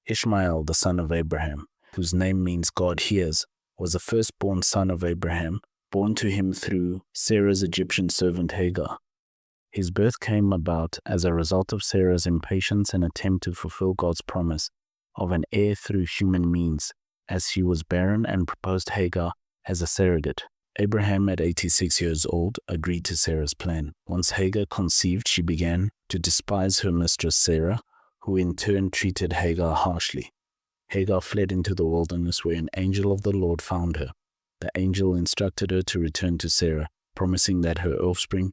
Ishmael, the son of Abraham, whose name means God hears, was the firstborn son of Abraham, born to him through Sarah's Egyptian servant Hagar. His birth came about as a result of Sarah's impatience and attempt to fulfill God's promise of an heir through human means, as she was barren and proposed Hagar as a surrogate. Abraham, at 86 years old, agreed to Sarah's plan. Once Hagar conceived, she began to despise her mistress Sarah, who in turn treated Hagar harshly. Hagar fled into the wilderness, where an angel of the Lord found her. The angel instructed her to return to Sarah, promising that her offspring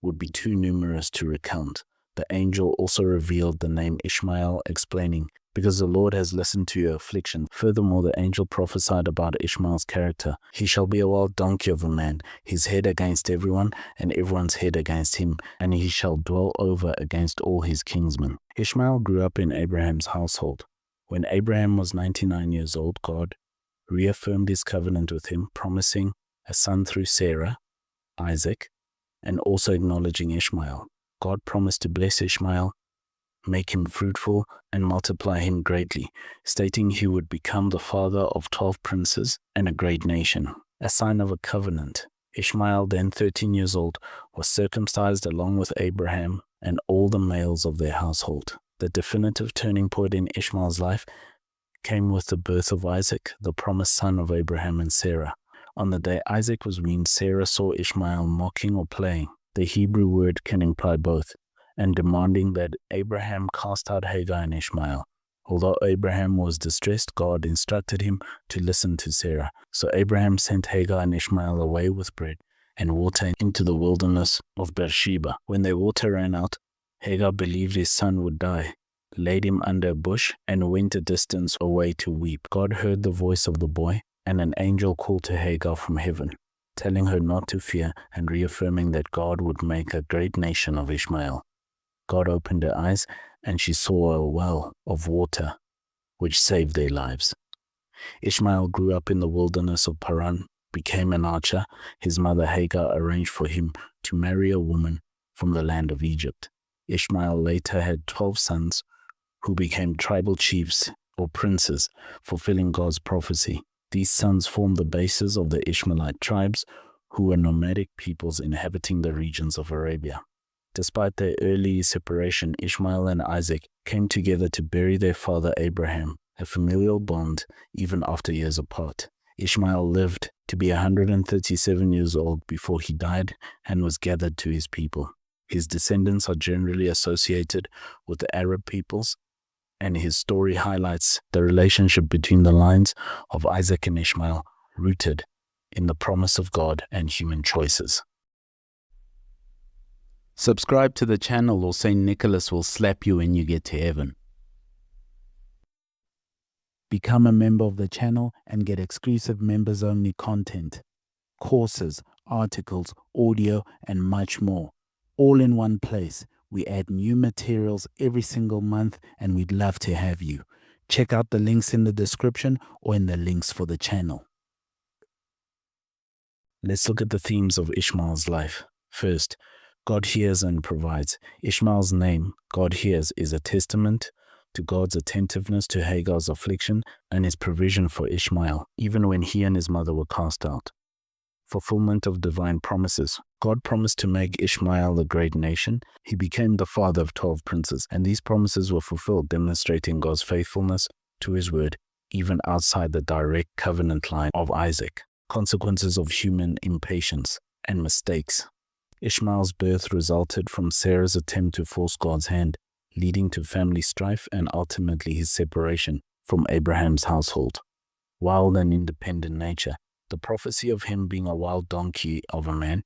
would be too numerous to recount. The angel also revealed the name Ishmael, explaining, "Because the Lord has listened to your affliction." Furthermore, the angel prophesied about Ishmael's character. "He shall be a wild donkey of a man, his head against everyone, and everyone's head against him, and he shall dwell over against all his kinsmen." Ishmael grew up in Abraham's household. When Abraham was 99 years old, God reaffirmed his covenant with him, promising a son through Sarah, Isaac, and also acknowledging Ishmael. God promised to bless Ishmael, make him fruitful, and multiply him greatly, stating he would become the father of 12 princes and a great nation, a sign of a covenant. Ishmael, then 13 years old, was circumcised along with Abraham and all the males of their household. The definitive turning point in Ishmael's life came with the birth of Isaac, the promised son of Abraham and Sarah. On the day Isaac was weaned, Sarah saw Ishmael mocking or playing. The Hebrew word can imply both, and demanding that Abraham cast out Hagar and Ishmael. Although Abraham was distressed, God instructed him to listen to Sarah. So Abraham sent Hagar and Ishmael away with bread and water into the wilderness of Beersheba. When their water ran out, Hagar believed his son would die, laid him under a bush, and went a distance away to weep. God heard the voice of the boy, and an angel called to Hagar from heaven, telling her not to fear and reaffirming that God would make a great nation of Ishmael. God opened her eyes, and she saw a well of water, which saved their lives. Ishmael grew up in the wilderness of Paran, became an archer. His mother Hagar arranged for him to marry a woman from the land of Egypt. Ishmael later had 12 sons who became tribal chiefs or princes, fulfilling God's prophecy. These sons formed the basis of the Ishmaelite tribes, who were nomadic peoples inhabiting the regions of Arabia. Despite their early separation, Ishmael and Isaac came together to bury their father Abraham, a familial bond even after years apart. Ishmael lived to be 137 years old before he died and was gathered to his people. His descendants are generally associated with the Arab peoples, and his story highlights the relationship between the lines of Isaac and Ishmael, rooted in the promise of God and human choices. Subscribe to the channel, or St. Nicholas will slap you when you get to heaven. Become a member of the channel and get exclusive members-only content, courses, articles, audio, and much more, all in one place. We add new materials every single month, and we'd love to have you. Check out the links in the description or in the links for the channel. Let's look at the themes of Ishmael's life. First, God hears and provides. Ishmael's name, God hears, is a testament to God's attentiveness to Hagar's affliction and his provision for Ishmael, even when he and his mother were cast out. Fulfillment of divine promises. God promised to make Ishmael a great nation. He became the father of 12 princes, and these promises were fulfilled, demonstrating God's faithfulness to his word, even outside the direct covenant line of Isaac. Consequences of human impatience and mistakes. Ishmael's birth resulted from Sarah's attempt to force God's hand, leading to family strife and ultimately his separation from Abraham's household. Wild and independent nature. The prophecy of him being a wild donkey of a man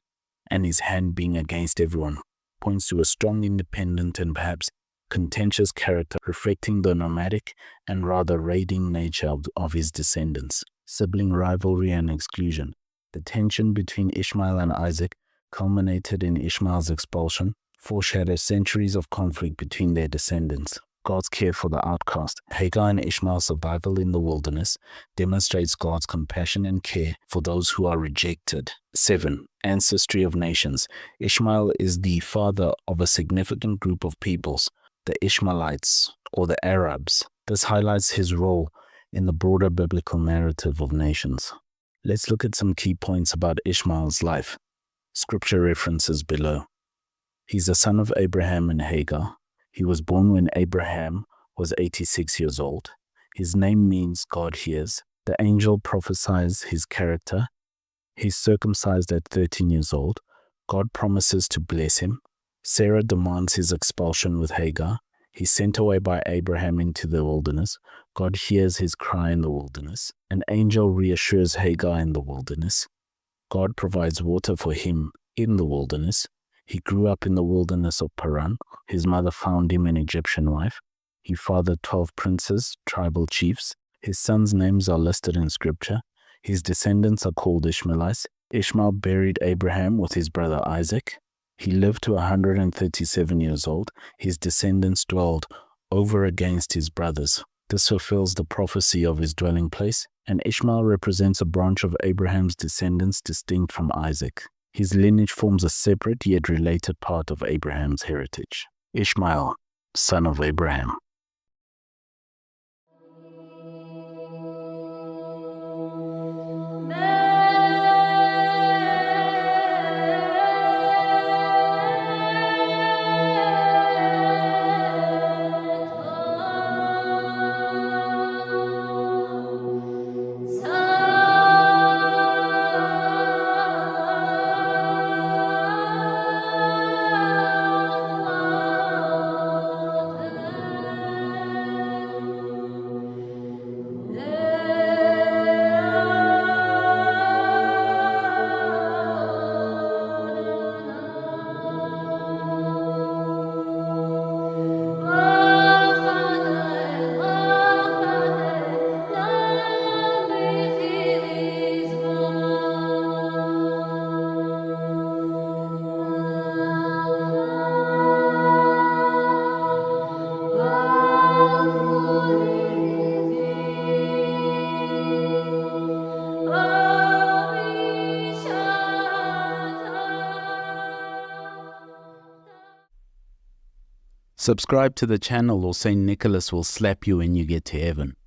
and his hand being against everyone points to a strong, independent, and perhaps contentious character, reflecting the nomadic and rather raiding nature of his descendants. Sibling rivalry and exclusion. The tension between Ishmael and Isaac culminated in Ishmael's expulsion, foreshadows centuries of conflict between their descendants. God's care for the outcast. Hagar and Ishmael's survival in the wilderness demonstrates God's compassion and care for those who are rejected. 7. Ancestry of nations. Ishmael is the father of a significant group of peoples, the Ishmaelites, or the Arabs. This highlights his role in the broader biblical narrative of nations. Let's look at some key points about Ishmael's life. Scripture references below. He's the son of Abraham and Hagar. He was born when Abraham was 86 years old. His name means God hears. The angel prophesies his character. He's circumcised at 13 years old. God promises to bless him. Sarah demands his expulsion with Hagar. He's sent away by Abraham into the wilderness. God hears his cry in the wilderness. An angel reassures Hagar in the wilderness. God provides water for him in the wilderness. He grew up in the wilderness of Paran. His mother found him an Egyptian wife. He fathered 12 princes, tribal chiefs. His sons' names are listed in scripture. His descendants are called Ishmaelites. Ishmael buried Abraham with his brother Isaac. He lived to 137 years old. His descendants dwelled over against his brothers. This fulfills the prophecy of his dwelling place, and Ishmael represents a branch of Abraham's descendants distinct from Isaac. His lineage forms a separate yet related part of Abraham's heritage. Ishmael, son of Abraham. Subscribe to the channel or St. Nicholas will slap you when you get to heaven.